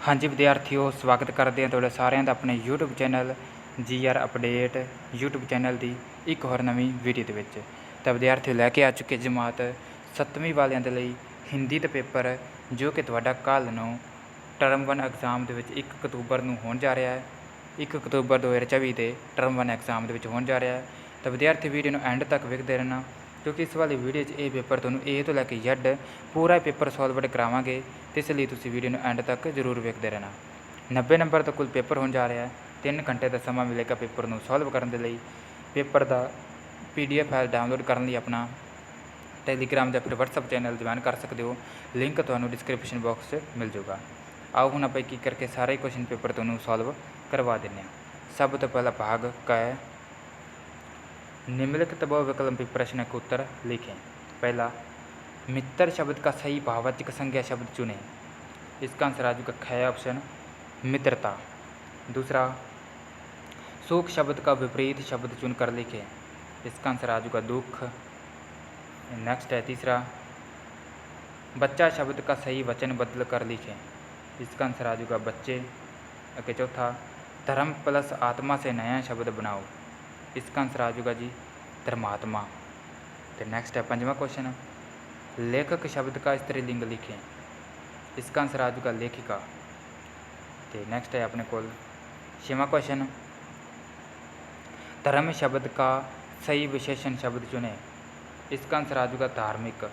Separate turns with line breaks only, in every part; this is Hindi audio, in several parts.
हाँ जी विद्यार्थियों, स्वागत करते हैं तुहाडा सारिਆਂ ਦਾ अपने YouTube channel GR update YouTube channel की एक होर नवीं वीडियो के विच। तो विद्यार्थियों लैके आ चुके जमात 7वीं वालिਆਂ ਦੇ ਲਈ हिंदी ਦਾ पेपर जो कि ਤੁਹਾਡਾ ਕੱਲ੍ਹ ਨੂੰ टर्म 1 एग्जाम ਦੇ ਵਿੱਚ 1 ਅਕਤੂਬਰ ਨੂੰ ਹੋਣ ਜਾ ਰਿਹਾ ਹੈ। 1 ਅਕਤੂਬਰ 2024 ਦੇ टर्म 1 एग्जाम ਦੇ ਵਿੱਚ ਹੋਣ ਜਾ ਰਿਹਾ है। तो विद्यार्थी वीडियो एंड तक वेखते रहना, क्योंकि इस वाली वीडियो ये पेपर तुहानूं ए तो लैके Z पूरा पेपर सॉल्व करावांगे, तो इसलिए तुसीं वीडियो एंड तक जरूर वेखते रहना। 90 नंबर का कुल पेपर होने जा रहा है। 3 घंटे का समा मिलेगा पेपर को सॉल्व करने के लिए। पेपर का PDF फाइल डाउनलोड करने लिए अपना टैलीग्राम या फिर WhatsApp चैनल ज्वाइन कर सकते हो। लिंक तुहानूं डिस्क्रिप्शन बॉक्स से मिल जाऊगा। आओ हुण आपां की करके सारे क्वेश्चन पेपर तुहानूं सॉल्व करवा देने। सब तो पहला भाग का है निम्नलिखित बहुविकल्पी प्रश्न के उत्तर लिखें। पहला, मित्र शब्द का सही भाववाचक संज्ञा शब्द चुनें। इसका आंसर आ चुका ख ऑप्शन मित्रता। दूसरा, सुख शब्द का विपरीत शब्द चुनकर लिखें। इसका आंसर आ चुका दुख। नेक्स्ट है तीसरा, बच्चा शब्द का सही वचन बदल कर लिखें। इसका आंसर आ चुका बच्चे। अगे चौथा, धर्म प्लस आत्मा से नया शब्द बनाओ। इसका आंसर आ जाएगा जी धर्मात्मा। तो नेक्स्ट है 5वां क्वेश्चन, लेखक शब्द का स्त्रीलिंग लिखें। इसका आंसर आ जाएगा लेखिका। तो नेक्स्ट है अपने को 6वां क्वेश्चन, धर्म शब्द का सही विशेषण शब्द चुने। इसका आंसर आ जाएगा धार्मिक।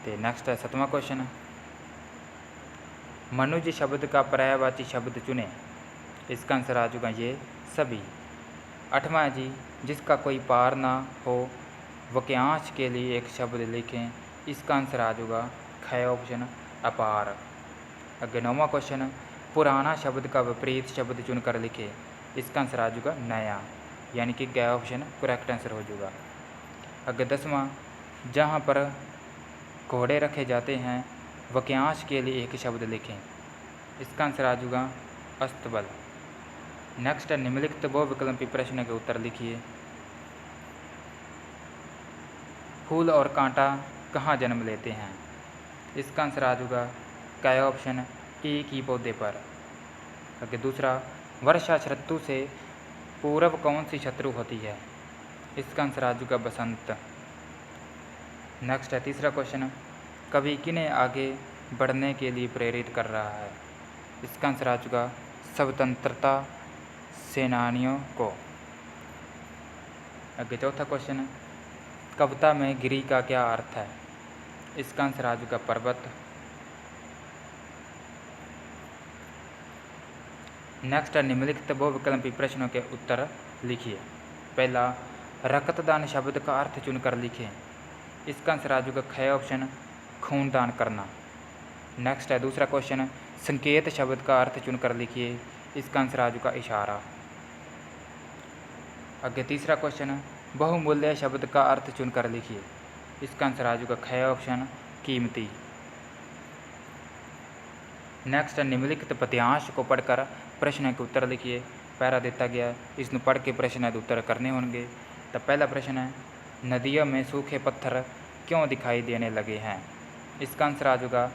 तो नेक्स्ट है 7वां क्वेश्चन, मनुष्य शब्द का पर्यायवाची शब्द चुने। इसका आंसर आ जाएगा ये सभी। 8वां जी, जिसका कोई पार ना हो वाक्यांश के लिए एक शब्द लिखें। इसका आंसर आ जाएगा ख ऑप्शन अपार। अगे 9वां क्वेश्चन, पुराना शब्द का विपरीत शब्द चुनकर लिखे। इसका आंसर आ जाएगा नया, यानी कि ग ऑप्शन करेक्ट आंसर हो जाएगा। अगे 10वां, जहाँ पर घोड़े रखे जाते हैं वाक्यांश के लिए एक शब्द लिखें। इसका आंसर आ जाएगा अस्तबल। नेक्स्ट है निम्नलिखित बहुविकल्पी प्रश्न के उत्तर लिखिए। फूल और कांटा कहाँ जन्म लेते हैं। इसका आंसर आ जाएगा क ऑप्शन एक ही पौधे पर। आगे दूसरा, वर्षा ऋतु से पूर्व कौन सी शत्रु होती है। इसका आंसर आ जाएगा बसंत। नेक्स्ट है तीसरा क्वेश्चन, कवि किन्हें आगे बढ़ने के लिए प्रेरित कर रहा है। इसका आंसर आ चुका स्वतंत्रता सेनानियों को। आगे चौथा क्वेश्चन, कविता में गिरी का क्या अर्थ है। इसका आंसर आ चुका पर्वत। नेक्स्ट है निम्नलिखित बहुविकल्पी प्रश्नों के उत्तर लिखिए। पहला, रक्तदान शब्द का अर्थ चुनकर लिखें। इसका आंसर आ जाएगा ख ऑप्शन खूनदान करना। नेक्स्ट है दूसरा क्वेश्चन, संकेत शब्द का अर्थ चुनकर लिखिए। इसका आंसर आ जाएगा इशारा। आगे तीसरा क्वेश्चन, बहुमूल्य शब्द का अर्थ चुनकर लिखिए। इसका आंसर आ जाएगा ख ऑप्शन कीमती। नेक्स्ट है निम्नलिखित पद्यांश को पढ़कर प्रश्न के उत्तर लिखिए। पैरा देता गया है, इसमें पढ़ के प्रश्न के उत्तर करने होंगे। तो पहला प्रश्न है, नदियों में सूखे पत्थर क्यों दिखाई देने लगे हैं। इसका आंसर आ जाएगा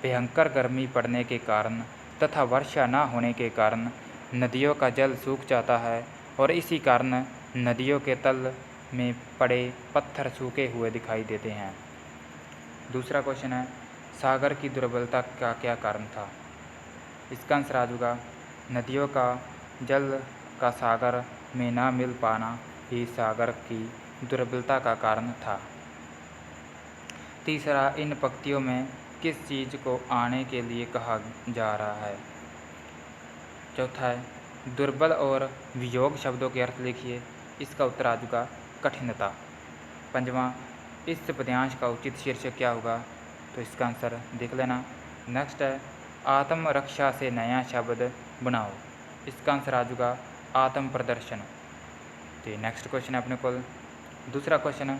भयंकर गर्मी पड़ने के कारण तथा वर्षा न होने के कारण नदियों का जल सूख जाता है और इसी कारण नदियों के तल में पड़े पत्थर सूखे हुए दिखाई देते हैं। दूसरा क्वेश्चन है, सागर की दुर्बलता का क्या कारण था। इसका आंसर आ जाएगा नदियों का जल का सागर में ना मिल पाना ही सागर की दुर्बलता का कारण था। तीसरा, इन पंक्तियों में किस चीज़ को आने के लिए कहा जा रहा है। चौथा है, दुर्बल और वियोग शब्दों के अर्थ लिखिए। इसका उत्तर आ जाएगा कठिनता। 5वां, इस पद्यांश का उचित शीर्षक क्या होगा। तो इसका आंसर देख लेना। नेक्स्ट है, आत्मरक्षा से नया शब्द बनाओ। इसका आंसर आ जाएगा आत्म प्रदर्शन। तो नेक्स्ट क्वेश्चन है अपने को दूसरा क्वेश्चन,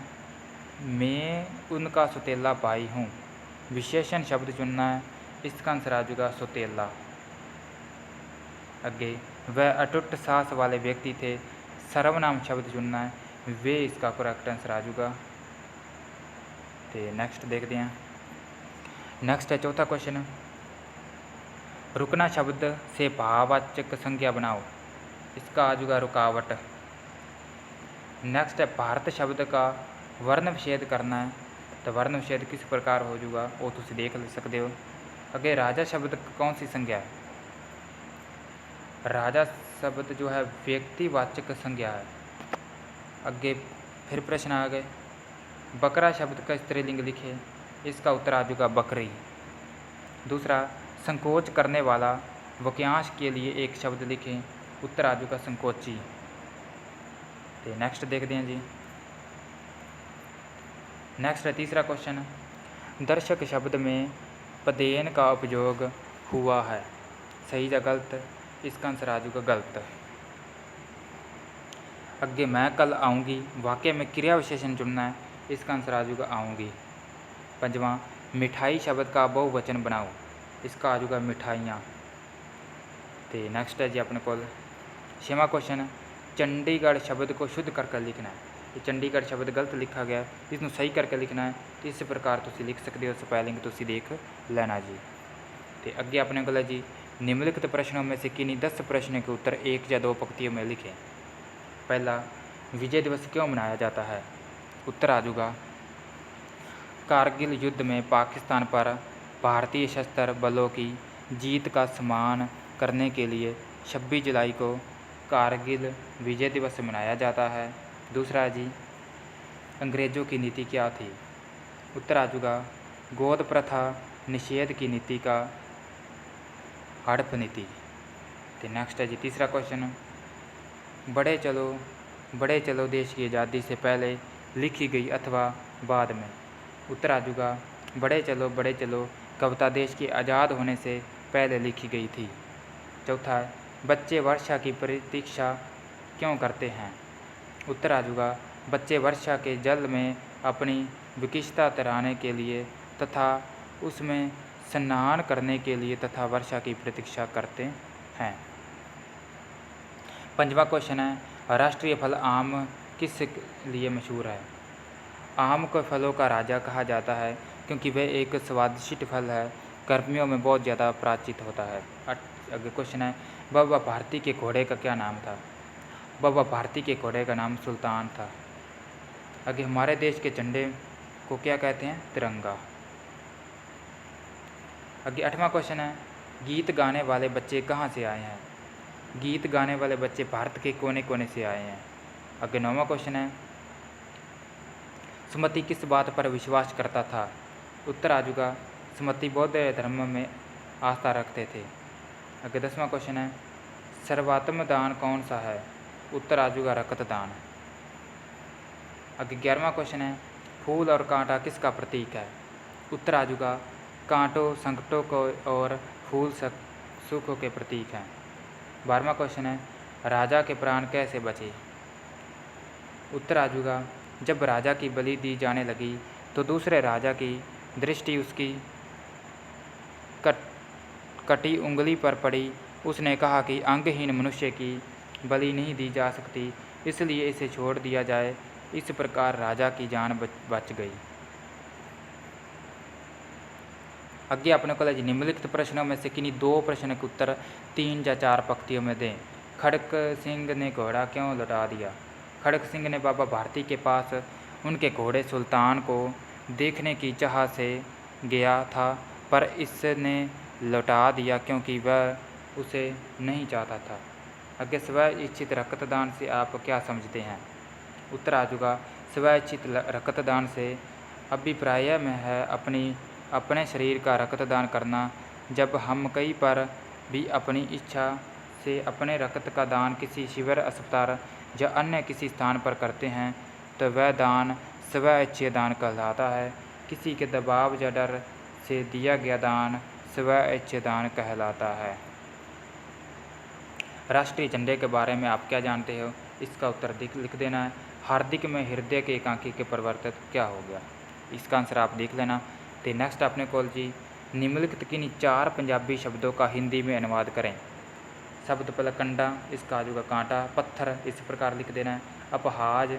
मैं उनका सुतेला भाई हूँ। विशेषण शब्द चुनना है। इसका आंसर आ जाएगा सुतेला। आगे, वह अटूट साहस वाले व्यक्ति थे। सर्वनाम शब्द चुनना है। वे इसका करेक्ट आंसर आ जाएगा। तो नेक्स्ट देखते हैं। नेक्स्ट है चौथा क्वेश्चन, रुकना शब्द से भाववाचक संज्ञा बनाओ, इसका आ जाएगा रुकावट। नेक्स्ट है भारत शब्द का वर्ण विच्छेद करना है, तो वर्ण विच्छेद किस प्रकार हो जाऊगा वो तुम देख सकते हो। अगे राजा शब्द कौन सी संज्ञा है, राजा शब्द जो है व्यक्तिवाचक संज्ञा है। अगे फिर प्रश्न आ गए, बकरा शब्द का स्त्रीलिंग लिखे, इसका उत्तर आ जाएगा बकरी। दूसरा, संकोच करने वाला वाक्यांश के लिए एक शब्द लिखें, उत्तर आ जाएगा संकोची। तो नेक्स्ट देखते हैं जी। नेक्स्ट है तीसरा क्वेश्चन, दर्शक शब्द में पदेन का उपयोग हुआ है, सही या गलत, इसका आंसर आ जाएगा गलत। अगे मैं कल आऊँगी, वाक्य में क्रिया विशेषण चुनना है, इसका आंसर आ जाएगा आऊँगी। पंजवां, मिठाई शब्द का बहुवचन बनाओ, इसका आ जाएगा मिठाइयाँ। तो नेक्स्ट है जी अपने को छेवां क्वेश्चन, चंडीगढ़ शब्द को शुद्ध करके लिखना है। ये चंडीगढ़ शब्द गलत लिखा गया, इसमें सही करके लिखना है, इस प्रकार तुम लिख सकते हो, स्पैलिंग तुम देख लेना जी। तो अगे अपने को जी, निम्नलिखित प्रश्नों में से किन्हीं 10 प्रश्नों के उत्तर 1 या 2 पंक्तियों में लिखें। पहला, विजय दिवस क्यों मनाया जाता है, उत्तर आ जाएगा कारगिल युद्ध में पाकिस्तान पर भारतीय सशस्त्र बलों की जीत का सम्मान करने के लिए 26 जुलाई को कारगिल विजय दिवस मनाया जाता है। दूसरा जी, अंग्रेज़ों की नीति क्या थी, उत्तर आ जाएगा गोद प्रथा निषेध की नीति का हड़प नीति। तो नेक्स्ट है जी तीसरा क्वेश्चन, बढ़े चलो देश की आज़ादी से पहले लिखी गई अथवा बाद में, उत्तर आ जाएगा बढ़े चलो कविता देश के आज़ाद होने से पहले लिखी गई थी। चौथा है, बच्चे वर्षा की प्रतीक्षा क्यों करते हैं, उत्तर आ जाएगा बच्चे वर्षा के जल में अपनी विकसितता तैराने के लिए तथा उसमें स्नान करने के लिए तथा वर्षा की प्रतीक्षा करते हैं। पंजवां क्वेश्चन है, राष्ट्रीय फल आम किस लिए मशहूर है, आम को फलों का राजा कहा जाता है क्योंकि वह एक स्वादिष्ट फल है, गर्मियों में बहुत ज़्यादा प्राचित होता है। अगले क्वेश्चन है, बाबा भारती के घोड़े का क्या नाम था, बाबा भारती के घोड़े का नाम सुल्तान था। आगे हमारे देश के झंडे को क्या कहते हैं, तिरंगा। आगे 8वां क्वेश्चन है, गीत गाने वाले बच्चे कहाँ से आए हैं, गीत गाने वाले बच्चे भारत के कोने कोने से आए हैं। आगे 9वां क्वेश्चन है, सुमति किस बात पर विश्वास करता था, उत्तर आ जाएगा सुमति बौद्ध धर्म में आस्था रखते थे। आगे 10वां क्वेश्चन है, सर्वोत्तम दान कौन सा है, उत्तर आ जाएगा रक्तदान। आगे 11वां क्वेश्चन है, फूल और कांटा किसका प्रतीक है, उत्तर आ जाएगा कांटों संकटों को और फूल सुखों के प्रतीक हैं। 12वां क्वेश्चन है, राजा के प्राण कैसे बचे, उत्तर आ जाएगा जब राजा की बलि दी जाने लगी तो दूसरे राजा की दृष्टि उसकी कटी उंगली पर पड़ी, उसने कहा कि अंगहीन मनुष्य की बलि नहीं दी जा सकती, इसलिए इसे छोड़ दिया जाए, इस प्रकार राजा की जान बच गई। आगे अपने को निम्नलिखित प्रश्नों में से किन्हीं 2 प्रश्न के उत्तर 3 या 4 पंक्तियों में दें। खड़क सिंह ने घोड़ा क्यों लौटा दिया, खड़क सिंह ने बाबा भारती के पास उनके घोड़े सुल्तान को देखने की चाह से गया था, पर इसने लौटा दिया क्योंकि वह उसे नहीं चाहता था। आगे स्व इच्छित रक्तदान से आप क्या समझते हैं, उत्तर आ जाएगा स्व इच्छित रक्तदान से अभिप्राय में है अपने शरीर का रक्तदान करना। जब हम कहीं पर भी अपनी इच्छा से अपने रक्त का दान किसी शिविर, अस्पताल या अन्य किसी स्थान पर करते हैं तो वह दान स्व इच्छा दान कहलाता है। किसी के दबाव या डर से दिया गया दान स्व इच्छा दान कहलाता है। राष्ट्रीय झंडे के बारे में आप क्या जानते हो, इसका उत्तर लिख देना है। हार्दिक में हृदय के एकांकी के परिवर्तित क्या हो गया, इसका आंसर आप देख लेना। तो नेक्स्ट अपने को जी, निम्नलिखित किन्हीं 4 पंजाबी शब्दों का हिंदी में अनुवाद करें। शब्द पहला कंडा, इसका आ जाएगा कांटा, पत्थर इस प्रकार लिख देना है। अपहाज,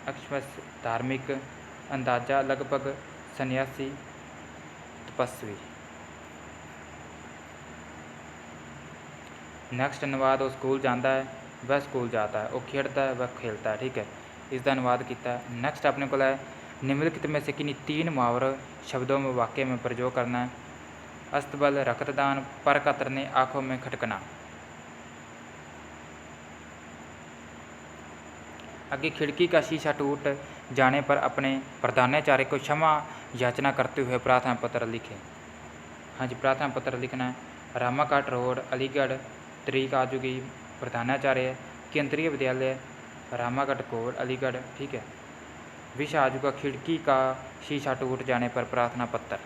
अक्षमस, धार्मिक, अंदाजा, लगभग, सन्यासी, तपस्वी। ਨੈਕਸਟ ਅਨੁਵਾਦ ਉਹ ਸਕੂਲ ਜਾਂਦਾ ਹੈ, वह स्कूल जाता है, वो खेलता है, वह खेलता है। ठीक है, इसका अनुवाद किया। नैक्सट अपने को है निम्नलिखित में से किन्हीं 3 मुहावरों शब्दों में वाक्य में प्रयोग करना है। अस्तबल, रक्तदान, पर कतरने, आँखों में खटकना। आगे खिड़की का शीशा टूट जाने पर अपने प्रधानाचार्य को क्षमा याचना करते हुए प्रार्थना पत्र लिखें। हाँ जी, प्रार्थना पत्र लिखना है। रामाघाट रोड, अलीगढ़, तारीख आजूगी प्रधानाचार्य, केंद्रीय विद्यालय रामाघाट कोट, अलीगढ़। ठीक है, विषय आजूगा खिड़की का शीशा टूट जाने पर प्रार्थना पत्र।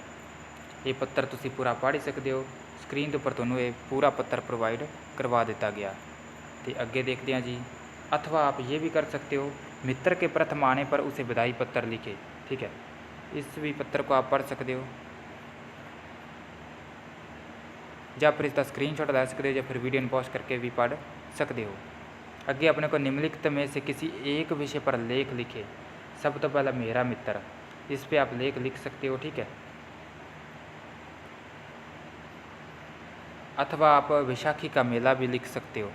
ये पत्र तुसी पूरा पढ़ ही सकते हो, स्क्रीन के उपर तुहानूं ये पूरा पत्र प्रोवाइड करवा दिता गया। तो अगे देखते हैं जी। अथवा आप ये भी कर सकते हो, मित्र के प्रथम आने पर उसे बधाई पत्र लिखे। ठीक है, इस भी पत्र को आप पढ़ सकते हो, या फिर इसका स्क्रीनशॉट ले सकते हो, या फिर वीडियो पॉज करके भी पढ़ सकते हो। अगे अपने को निम्नलिखित में से किसी एक विषय पर लेख लिखे। सब तो पहला मेरा मित्र, इस पे आप लेख लिख सकते हो। ठीक है, अथवा आप वैशाखी का मेला भी लिख सकते हो।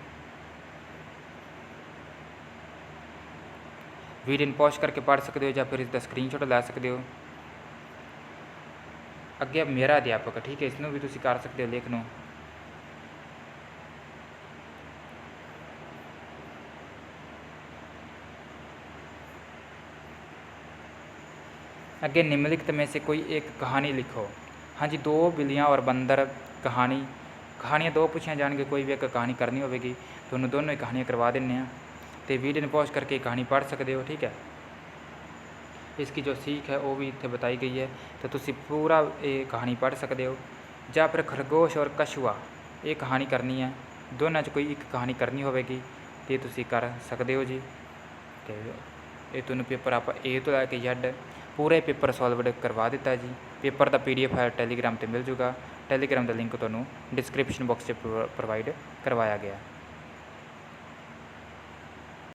वीडियो पॉज करके पढ़ सकते हो, या फिर इसका स्क्रीनशॉट ला सकते हो। अगे अब मेरा अध्यापक। ठीक है, इसनों भी तुसीं कर सकते हो लेख नूं। अगे निम्नलिखित में से कोई एक कहानी लिखो। हाँ जी, 2 बिल्लियाँ और बंदर कहानियाँ 2 पूछिया जाएंगी, कोई भी एक कहानी करनी होगी तो उन्होंने दोनों ही कहानियाँ करवा देने। तो वीडियो पॉज करके कहानी पढ़ सकते हो। ठीक है, इसकी जो सीख है वो भी इतने बताई गई है, तो तुसी पूरा ये कहानी पढ़ सकते हो। या फिर खरगोश और कछुआ, ये कहानी करनी है, दोनों कोई एक कहानी करनी होगी तो तुसी कर सकते हो जी। तो ये तुहानूं पेपर आप ए तो लैके Z पूरे पेपर सॉल्वड करवा दिता है जी। पेपर का PDF फाइल टैलीग्राम पर मिल जूगा। टैलीग्राम का लिंक तुहानूं डिस्क्रिप्शन बॉक्स से प्रोवाइड करवाया गया।